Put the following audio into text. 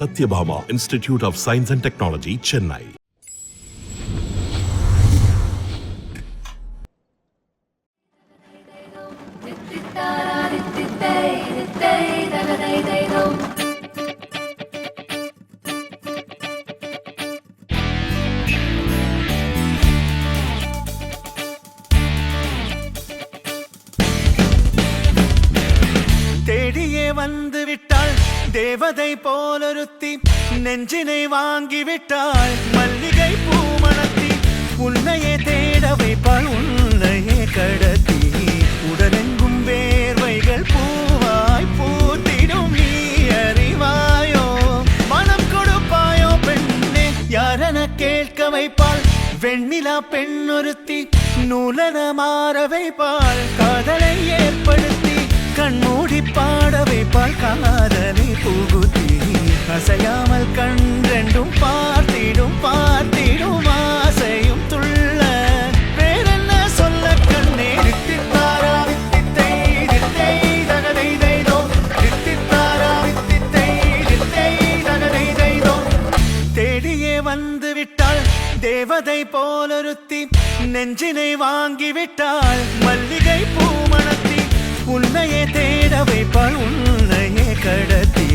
Satyabhama Institute of Science and Technology, Chennai. தேடியே வந்து விட்டாள் தேவதை போலொருத்தி, நெஞ்சினை வாங்கி விட்டாள் மல்லிகை பூமணத்தி. உன்னையே தேட வைப்பாள் உன்னையே கடத்தி, உடலெங்கும் வேர்வைகள் பூவாய் பூத்திடும். நீ அறிவாயோ மனம் கொடுப்பாயோ பெண்ணே, யாரென கேட்க வைப்பாள் வெண்ணிலா பெண்ணொருத்தி. நூலன மாற வைப்பாள் காதலை ஏற்படுத்தி, கண்மூடி பாட வைப்பாள் காதலை புகுத்தி. அசையாமல் கண்ரெண்டும் பார்த்திடும் பார்த்திடும் ஆசையும் துள்ள. வேறென்ன சொல்ல கண்ணே, தித்தித்தாரா வித்தித்தை தித்தை தகதை தைதோ, தித்தித்தாரா வித்தித்தை தித்தை தகதை தைதோ. தேடியே வந்து விட்டாள் தேவதை போலொருத்தி, நெஞ்சினை வாங்கி விட்டாள் மல்லிகை பூமணத்தி. உன்னையே தேட வைப்பாள் உன்னையே கடத்தி,